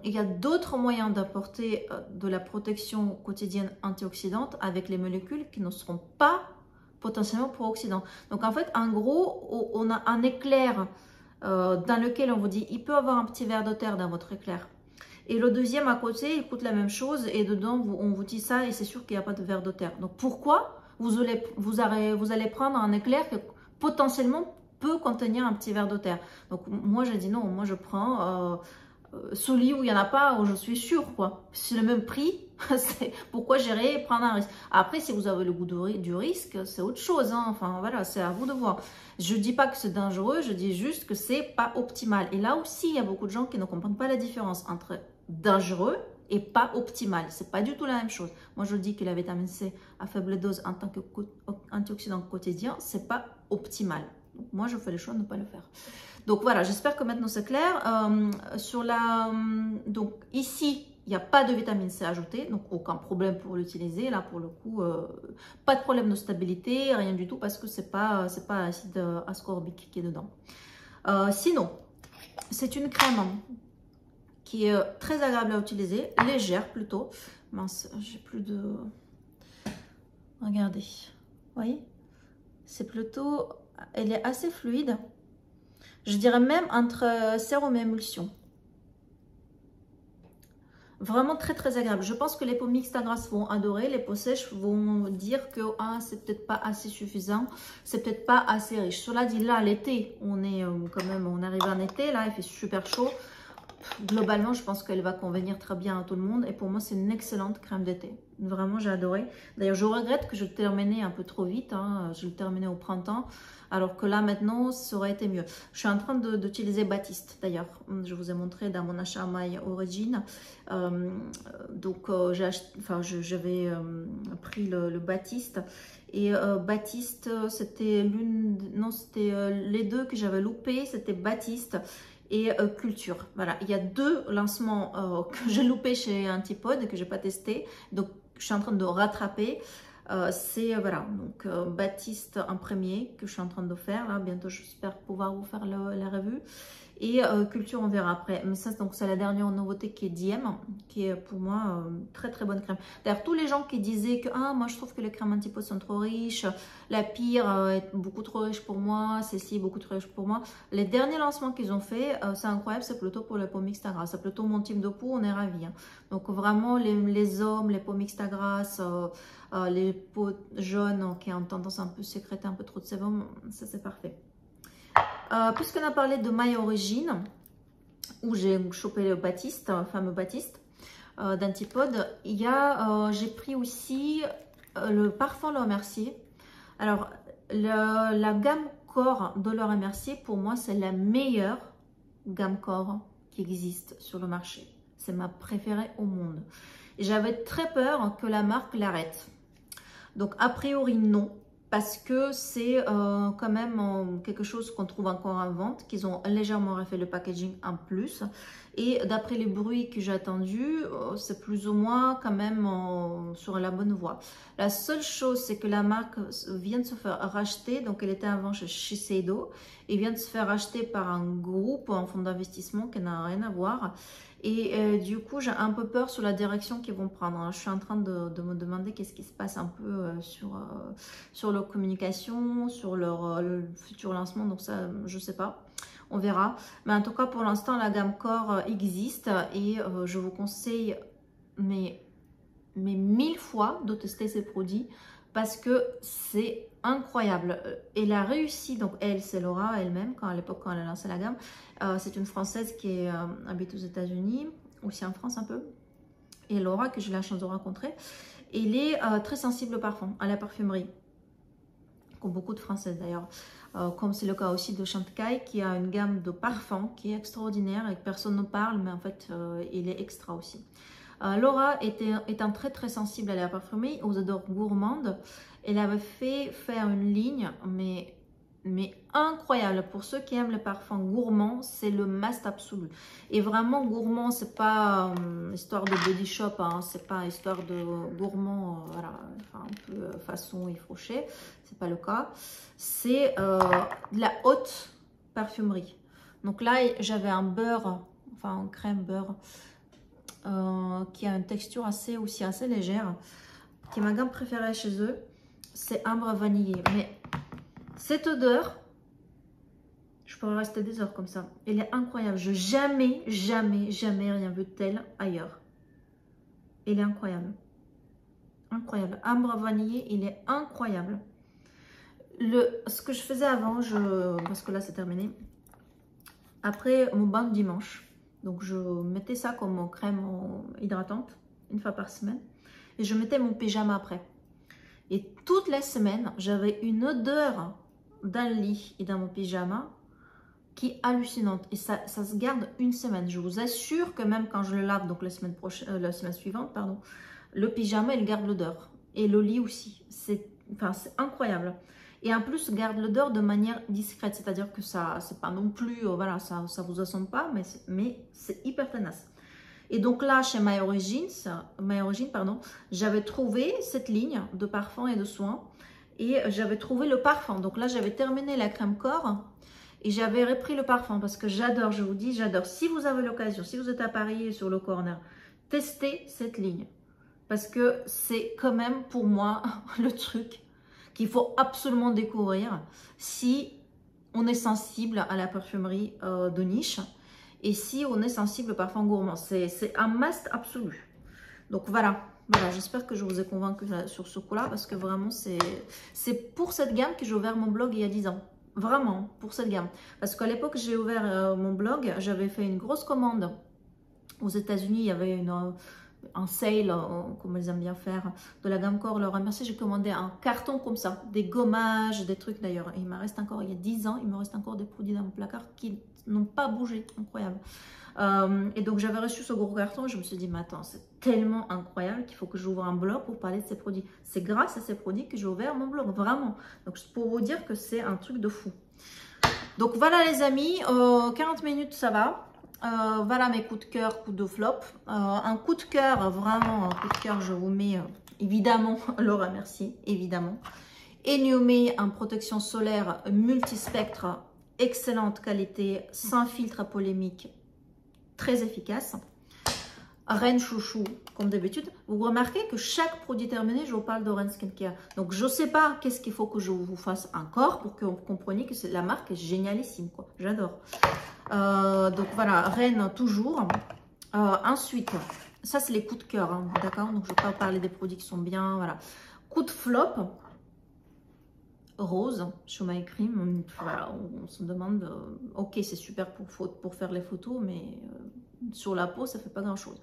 il y a d'autres moyens d'apporter de la protection quotidienne antioxydante avec les molécules qui ne seront pas potentiellement pro-oxydants. Donc en fait, en gros, on a un éclair dans lequel on vous dit, il peut avoir un petit verre de terre dans votre éclair. Et le deuxième à côté, il coûte la même chose et dedans, on vous dit ça et c'est sûr qu'il n'y a pas de verre de terre. Donc pourquoi vous allez prendre un éclair qui potentiellement peut contenir un petit verre de terre. Donc moi j'ai dit non, moi je prends celui où il n'y en a pas, où je suis sûre quoi. C'est le même prix, pourquoi j'irais prendre un risque. Après si vous avez le goût du risque, c'est autre chose, hein. Enfin voilà, c'est à vous de voir. Je dis pas que c'est dangereux, je dis juste que c'est pas optimal. Et là aussi il y a beaucoup de gens qui ne comprennent pas la différence entre dangereux et pas optimal. C'est pas du tout la même chose. Moi je dis que la vitamine C à faible dose en tant qu'antioxydant quotidien, c'est pas optimal. Donc, moi, je fais le choix de ne pas le faire. Donc, voilà, j'espère que maintenant c'est clair. Donc, ici, il n'y a pas de vitamine C ajoutée, donc aucun problème pour l'utiliser. Là, pour le coup, pas de problème de stabilité, rien du tout, parce que c'est pas acide ascorbique qui est dedans. Sinon, C'est une crème qui est très agréable à utiliser, légère plutôt. Mince, j'ai plus de... Regardez, vous voyez? C'est plutôt... Elle est assez fluide. Je dirais même entre sérum et émulsion. Vraiment très très agréable. Je pense que les peaux mixtes à grasse vont adorer. Les peaux sèches vont dire que c'est peut-être pas assez suffisant. C'est peut-être pas assez riche. Cela dit, là, l'été, on est quand même, on arrive en été. Là, il fait super chaud. Globalement, je pense qu'elle va convenir très bien à tout le monde. Et pour moi, c'est une excellente crème d'été. Vraiment, j'ai adoré. D'ailleurs, je regrette que je le terminais un peu trop vite. Je le terminais au printemps. Alors que là, maintenant, ça aurait été mieux. Je suis en train d'utiliser Baptiste, d'ailleurs. Je vous ai montré dans mon achat My Origin. J'avais pris le Baptiste. Et Baptiste, c'était les deux que j'avais loupés. C'était Baptiste et Culture. Voilà, il y a deux lancements que j'ai loupés chez Antipode et que je n'ai pas testé. Donc, je suis en train de rattraper. Voilà, donc Baptiste en premier que je suis en train de faire. Là, bientôt, j'espère pouvoir vous faire la revue. Et Culture, on verra après. Mais ça, donc c'est la dernière nouveauté qui est Diem, qui est pour moi très très bonne crème. D'ailleurs, tous les gens qui disaient que moi je trouve que les crèmes Antipode sont trop riches, la pire est beaucoup trop riche pour moi, celle-ci est beaucoup trop riche pour moi. Les derniers lancements qu'ils ont fait, c'est incroyable, c'est plutôt pour les peaux mixtes à grasse. C'est plutôt mon type de peau, on est ravis. Donc vraiment, les hommes, les peaux mixtes à grasse, les peaux jaunes qui ont tendance à un peu sécréter un peu trop de sébum, ça c'est parfait. Puisqu'on a parlé de My Origin, où j'ai chopé le Baptiste, le fameux Baptiste d'Antipode, j'ai pris aussi le parfum Laura Mercier. Alors, la gamme corps de Laura Mercier, pour moi, c'est la meilleure gamme corps qui existe sur le marché. C'est ma préférée au monde. J'avais très peur que la marque l'arrête. Donc, a priori, non. Parce que c'est quand même quelque chose qu'on trouve encore en vente, qu'ils ont légèrement refait le packaging en plus. Et d'après les bruits que j'ai entendus, c'est plus ou moins quand même sur la bonne voie. La seule chose, c'est que la marque vient de se faire racheter, donc elle était avant chez Shiseido, et vient de se faire racheter par un groupe, un fonds d'investissement qui n'a rien à voir. Et du coup, j'ai un peu peur sur la direction qu'ils vont prendre. Je suis en train de me demander qu'est-ce qui se passe un peu sur leur communication, sur leur futur lancement. Donc ça, je ne sais pas. On verra. Mais en tout cas, pour l'instant, la gamme corps existe. Et je vous conseille, mais 1000 fois de tester ces produits. Parce que c'est incroyable. Elle a réussi, donc elle, c'est Laura elle-même, à l'époque quand elle a lancé la gamme. C'est une Française qui habite aux États-Unis, aussi en France un peu. Et Laura, que j'ai la chance de rencontrer, elle est très sensible au parfum, à la parfumerie. Comme beaucoup de Françaises d'ailleurs. Comme c'est le cas aussi de Chantecaille, qui a une gamme de parfums qui est extraordinaire et que personne ne parle, mais en fait, il est extra aussi. Laura étant très très sensible à la parfumerie, aux odeurs gourmandes, elle avait fait faire une ligne, mais incroyable. Pour ceux qui aiment les parfums gourmands, c'est le must absolu. Et vraiment gourmand, c'est pas histoire de body shop, c'est pas histoire de gourmand, voilà, enfin, un peu façon effiloché, c'est pas le cas. C'est de la haute parfumerie. Donc là, j'avais un beurre, enfin une crème beurre, qui a une texture assez légère, qui est ma gamme préférée chez eux, c'est ambre vanillé. Mais cette odeur, je pourrais rester des heures comme ça. Elle est incroyable. Je n'ai jamais rien vu de tel ailleurs. Elle est incroyable. Incroyable. Ambre vanillé, il est incroyable. Ce que je faisais avant, parce que là c'est terminé, après mon bain de dimanche, donc je mettais ça comme crème hydratante une fois par semaine et je mettais mon pyjama après. Et toutes les semaines, j'avais une odeur dans le lit et dans mon pyjama qui est hallucinante. Et ça se garde une semaine. Je vous assure que même quand je le lave, donc la semaine suivante, pardon, le pyjama, il garde l'odeur. Et le lit aussi. C'est incroyable. Et en plus, garde l'odeur de manière discrète. C'est-à-dire que ça, c'est pas non plus, voilà, ça vous assomme pas, mais c'est hyper tenace. Et donc là, chez My Origin, j'avais trouvé cette ligne de parfum et de soins. Et j'avais trouvé le parfum. Donc là, j'avais terminé la crème corps. Et j'avais repris le parfum parce que j'adore, je vous dis, j'adore. Si vous avez l'occasion, si vous êtes à Paris et sur le corner, testez cette ligne. Parce que c'est quand même pour moi le truc qu'il faut absolument découvrir si on est sensible à la parfumerie de niche et si on est sensible au parfum gourmand. C'est un must absolu. Donc voilà, j'espère que je vous ai convaincu sur ce coup-là parce que vraiment c'est pour cette gamme que j'ai ouvert mon blog il y a 10 ans. Vraiment, pour cette gamme. Parce qu'à l'époque, j'ai ouvert mon blog, j'avais fait une grosse commande. Aux États-Unis, il y avait un sale, comme ils aiment bien faire, de la gamme Corps. Alors, merci, j'ai commandé un carton comme ça, des gommages, des trucs d'ailleurs. Il me reste encore, il y a 10 ans, il me reste encore des produits dans mon placard qui n'ont pas bougé. Incroyable. Et donc, j'avais reçu ce gros carton et je me suis dit, mais attends, c'est tellement incroyable qu'il faut que j'ouvre un blog pour parler de ces produits. C'est grâce à ces produits que j'ai ouvert mon blog, vraiment. Donc, pour vous dire que c'est un truc de fou. Donc, voilà les amis, 40 minutes, ça va. Voilà mes coups de cœur, coups de flop. Un coup de cœur, vraiment un coup de cœur, je vous mets évidemment, Laura, merci, évidemment. Eniomé, en protection solaire multispectre, excellente qualité, sans filtre polémique, très efficace. Reine Chouchou, comme d'habitude. Vous remarquez que chaque produit terminé, je vous parle de Reine Skincare. Donc, je ne sais pas qu'est-ce qu'il faut que je vous fasse encore pour que vous compreniez que la marque est génialissime, quoi. J'adore. Donc, voilà, Reine toujours. Ensuite, ça, c'est les coups de cœur, hein, d'accord? Donc, je ne vais pas vous parler des produits qui sont bien, voilà. Coup de flop. Rose, Show My Cream. Voilà, on se demande, ok, c'est super pour faire les photos, mais sur la peau, ça fait pas grand chose.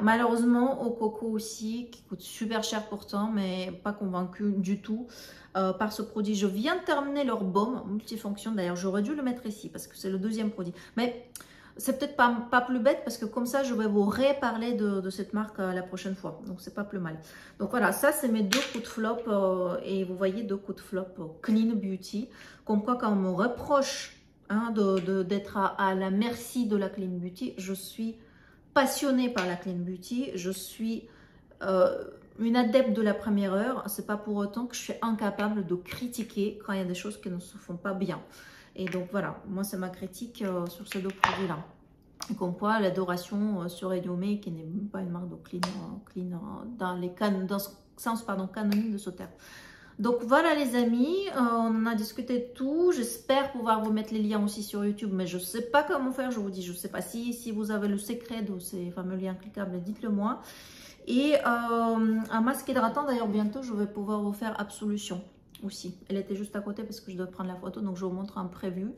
Malheureusement, au coco aussi, qui coûte super cher pourtant, mais pas convaincue du tout par ce produit. Je viens de terminer leur baume multifonction. D'ailleurs, j'aurais dû le mettre ici parce que c'est le deuxième produit. Mais c'est peut-être pas plus bête parce que comme ça, je vais vous reparler de cette marque la prochaine fois. Donc, c'est pas plus mal. Donc, voilà, ça, c'est mes deux coups de flop. Et vous voyez, deux coups de flop Clean Beauty. Comme quoi, quand on me reproche hein, d'être à la merci de la Clean Beauty, je suis passionnée par la Clean Beauty. Je suis une adepte de la première heure. C'est pas pour autant que je suis incapable de critiquer quand il y a des choses qui ne se font pas bien. Et donc voilà, moi c'est ma critique sur ces deux produits-là. Comme quoi, l'adoration sur Eniomé, qui n'est même pas une marque de clean dans le sens canonique de ce terme. Donc voilà les amis, on a discuté de tout. J'espère pouvoir vous mettre les liens aussi sur YouTube, mais je ne sais pas comment faire, je vous dis. Je ne sais pas si vous avez le secret de ces fameux liens cliquables, dites-le moi. Et un masque hydratant, d'ailleurs bientôt je vais pouvoir vous faire Absolution aussi. Elle était juste à côté parce que je dois prendre la photo, donc je vous montre un prévu.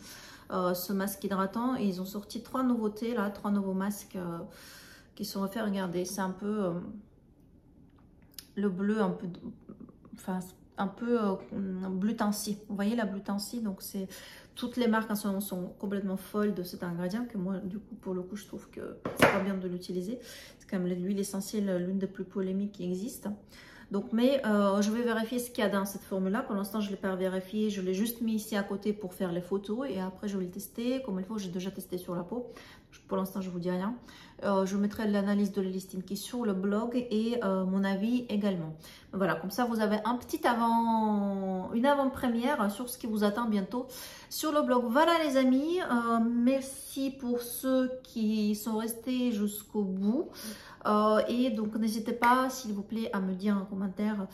Ce masque hydratant, et ils ont sorti 3 nouveautés là, 3 nouveaux masques qui sont offerts. Regardez, c'est un peu le bleu, un peu, enfin un peu bleu Tancy. Vous voyez la bleu Tancy, donc c'est toutes les marques en ce moment sont complètement folles de cet ingrédient que moi du coup pour le coup je trouve que c'est pas bien de l'utiliser. C'est quand même l'huile essentielle, l'une des plus polémiques qui existent. Donc, mais je vais vérifier ce qu'il y a dans cette formule-là. Pour l'instant, je ne l'ai pas vérifié. Je l'ai juste mis ici à côté pour faire les photos. Et après, je vais le tester comme il faut. J'ai déjà testé sur la peau. Pour l'instant, je ne vous dis rien. Je mettrai l'analyse de la listing qui est sur le blog et mon avis également. Voilà, comme ça, vous avez une avant-première sur ce qui vous attend bientôt sur le blog. Voilà les amis, merci pour ceux qui sont restés jusqu'au bout. Et donc n'hésitez pas s'il vous plaît à me dire en commentaire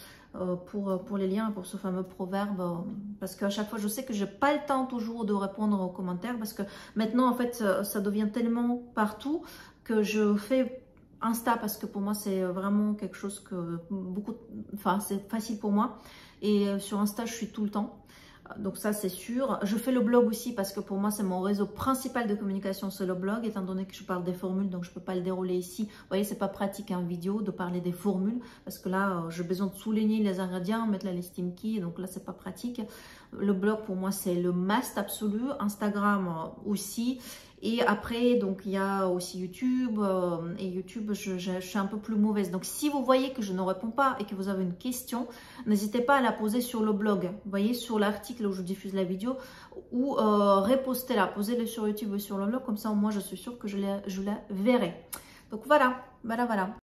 pour les liens, pour ce fameux proverbe, parce qu'à chaque fois je sais que j'ai pas le temps toujours de répondre aux commentaires, parce que maintenant en fait ça devient tellement partout que je fais Insta, parce que pour moi c'est vraiment quelque chose que c'est facile pour moi, et sur Insta je suis tout le temps. Donc ça c'est sûr. Je fais le blog aussi parce que pour moi c'est mon réseau principal de communication, c'est le blog, étant donné que je parle des formules, donc je ne peux pas le dérouler ici. Vous voyez, c'est pas pratique en vidéo de parler des formules parce que là j'ai besoin de souligner les ingrédients, mettre la listing key, donc là c'est pas pratique. Le blog pour moi c'est le must absolu, Instagram aussi. Et après, donc il y a aussi YouTube. Et YouTube, je suis un peu plus mauvaise. Donc si vous voyez que je ne réponds pas et que vous avez une question, n'hésitez pas à la poser sur le blog. Vous voyez, sur l'article où je diffuse la vidéo, ou repostez-la, posez-le sur YouTube ou sur le blog. Comme ça, moi, je suis sûre que je la verrai. Donc voilà.